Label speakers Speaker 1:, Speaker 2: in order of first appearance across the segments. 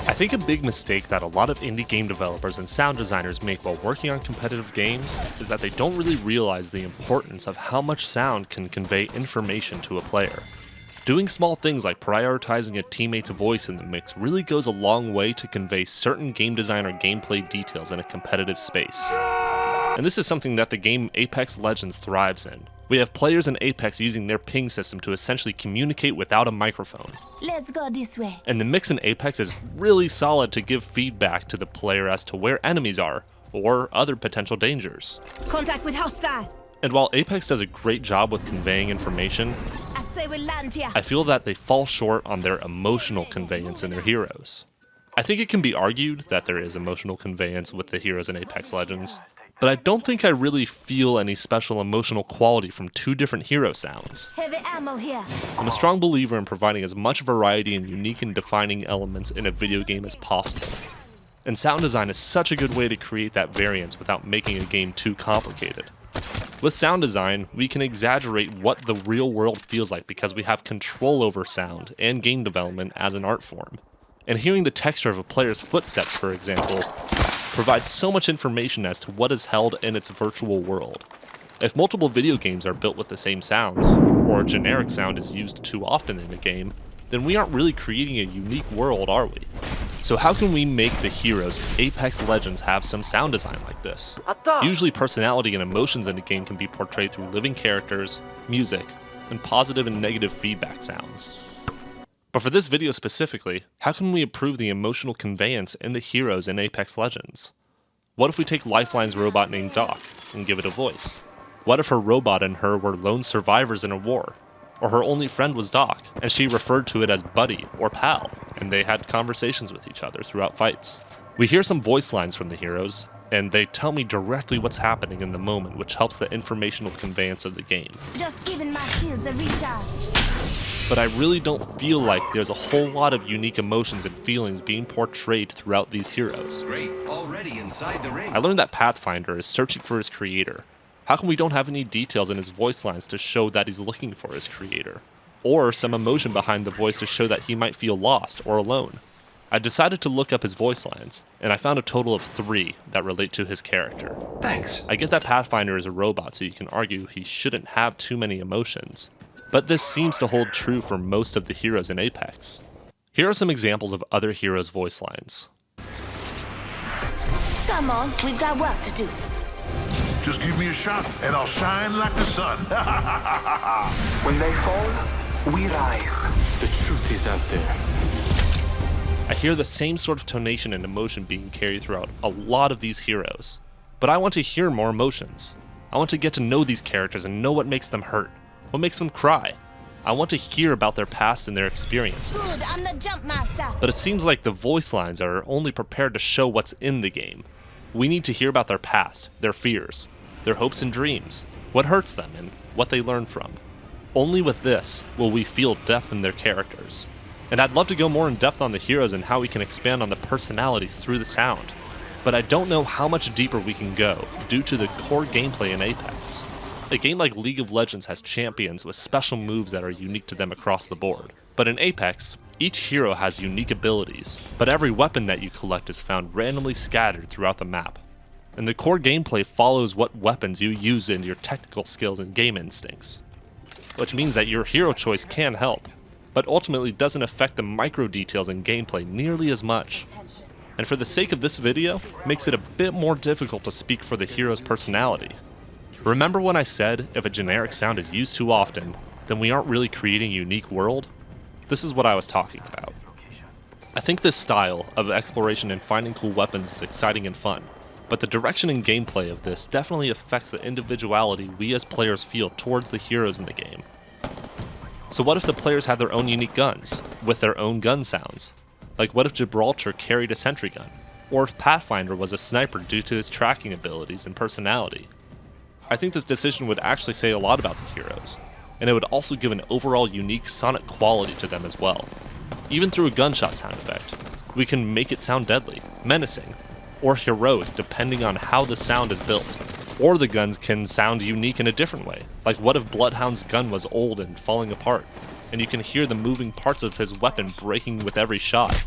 Speaker 1: I think a big mistake that a lot of indie game developers and sound designers make while working on competitive games is that they don't really realize the importance of how much sound can convey information to a player. Doing small things like prioritizing a teammate's voice in the mix really goes a long way to convey certain game design or gameplay details in a competitive space. And this is something that the game Apex Legends thrives in. We have players in Apex using their ping system to essentially communicate without a microphone.
Speaker 2: Let's go this way.
Speaker 1: And the mix in Apex is really solid to give feedback to the player as to where enemies are, or other potential dangers.
Speaker 2: Contact with hostile.
Speaker 1: And while Apex does a great job with conveying information,
Speaker 2: I say we land here.
Speaker 1: I feel that they fall short on their emotional conveyance in their heroes. I think it can be argued that there is emotional conveyance with the heroes in Apex Legends, but I don't think I really feel any special emotional quality from two different hero sounds.
Speaker 2: Heavy ammo here.
Speaker 1: I'm a strong believer in providing as much variety and unique and defining elements in a video game as possible. And sound design is such a good way to create that variance without making a game too complicated. With sound design, we can exaggerate what the real world feels like because we have control over sound and game development as an art form. And hearing the texture of a player's footsteps, for example, provides so much information as to what is held in its virtual world. If multiple video games are built with the same sounds, or a generic sound is used too often in a game, then we aren't really creating a unique world, are we? So how can we make the heroes of Apex Legends have some sound design like this? Usually personality and emotions in a game can be portrayed through living characters, music, and positive and negative feedback sounds. But for this video specifically, how can we improve the emotional conveyance in the heroes in Apex Legends? What if we take Lifeline's robot named Doc and give it a voice? What if her robot and her were lone survivors in a war? Or her only friend was Doc, and she referred to it as buddy or pal, and they had conversations with each other throughout fights. We hear some voice lines from the heroes, and they tell me directly what's happening in the moment, which helps the informational conveyance of the game.
Speaker 2: Just giving my shields a recharge.
Speaker 1: But I really don't feel like there's a whole lot of unique emotions and feelings being portrayed throughout these heroes.
Speaker 3: Great, already inside the ring.
Speaker 1: I learned that Pathfinder is searching for his creator. How come we don't have any details in his voice lines to show that he's looking for his creator? Or some emotion behind the voice to show that he might feel lost or alone? I decided to look up his voice lines, and I found a total of 3 that relate to his character.
Speaker 3: Thanks.
Speaker 1: I get that Pathfinder is a robot, so you can argue he shouldn't have too many emotions. But this seems to hold true for most of the heroes in Apex. Here are some examples of other heroes' voice lines.
Speaker 2: Come on, we've got work to do.
Speaker 4: Just give me a shot, and I'll shine like the sun.
Speaker 5: When they fall, we rise. The truth is out there.
Speaker 1: I hear the same sort of tonation and emotion being carried throughout a lot of these heroes. But I want to hear more emotions. I want to get to know these characters and know what makes them hurt. What makes them cry? I want to hear about their past and their experiences.
Speaker 2: Good, I'm the jump master.
Speaker 1: But it seems like the voice lines are only prepared to show what's in the game. We need to hear about their past, their fears, their hopes and dreams, what hurts them, and what they learn from. Only with this will we feel depth in their characters. And I'd love to go more in depth on the heroes and how we can expand on the personalities through the sound. But I don't know how much deeper we can go due to the core gameplay in Apex. A game like League of Legends has champions with special moves that are unique to them across the board. But in Apex, each hero has unique abilities, but every weapon that you collect is found randomly scattered throughout the map. And the core gameplay follows what weapons you use in your technical skills and game instincts. Which means that your hero choice can help, but ultimately doesn't affect the micro details in gameplay nearly as much. And for the sake of this video, makes it a bit more difficult to speak for the hero's personality. Remember when I said if a generic sound is used too often, then we aren't really creating a unique world? This is what I was talking about. I think this style of exploration and finding cool weapons is exciting and fun, but the direction and gameplay of this definitely affects the individuality we as players feel towards the heroes in the game. So what if the players had their own unique guns, with their own gun sounds? Like what if Gibraltar carried a sentry gun? Or if Pathfinder was a sniper due to his tracking abilities and personality? I think this decision would actually say a lot about the heroes, and it would also give an overall unique sonic quality to them as well. Even through a gunshot sound effect, we can make it sound deadly, menacing, or heroic depending on how the sound is built. Or the guns can sound unique in a different way, like what if Bloodhound's gun was old and falling apart? and you can hear the moving parts of his weapon breaking with every shot.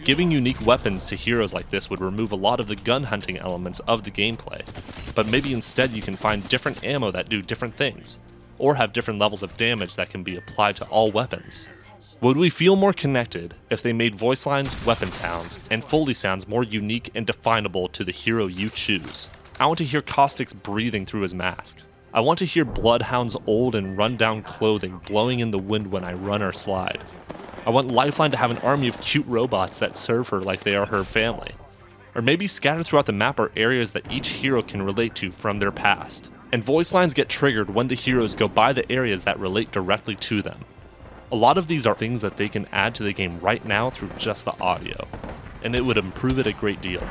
Speaker 1: Giving unique weapons to heroes like this would remove a lot of the gun hunting elements of the gameplay, but maybe instead you can find different ammo that do different things, or have different levels of damage that can be applied to all weapons. Would we feel more connected if they made voice lines, weapon sounds, and Foley sounds more unique and definable to the hero you choose? I want to hear Caustic's breathing through his mask. I want to hear Bloodhound's old and run-down clothing blowing in the wind when I run or slide. I want Lifeline to have an army of cute robots that serve her like they are her family. Or maybe scattered throughout the map are areas that each hero can relate to from their past. And voice lines get triggered when the heroes go by the areas that relate directly to them. A lot of these are things that they can add to the game right now through just the audio, and it would improve it a great deal.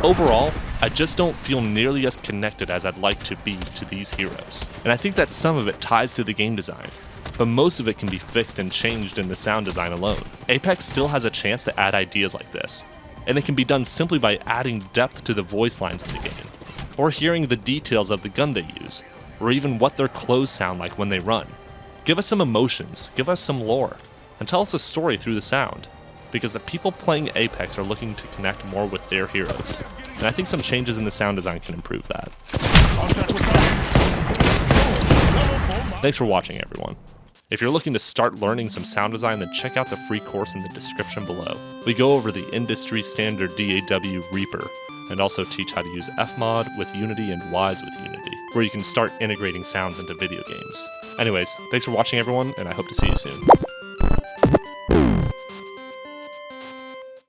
Speaker 1: Overall, I just don't feel nearly as connected as I'd like to be to these heroes, and I think that some of it ties to the game design, but most of it can be fixed and changed in the sound design alone. Apex still has a chance to add ideas like this, and it can be done simply by adding depth to the voice lines in the game, or hearing the details of the gun they use, or even what their clothes sound like when they run. Give us some emotions, give us some lore, and tell us a story through the sound, because the people playing Apex are looking to connect more with their heroes, and I think some changes in the sound design can improve that. Thanks for watching, everyone. If you're looking to start learning some sound design, then check out the free course in the description below. We go over the industry standard DAW Reaper, and also teach how to use Fmod with Unity and Wwise with Unity, where you can start integrating sounds into video games. Anyways, thanks for watching, everyone, and I hope to see you soon.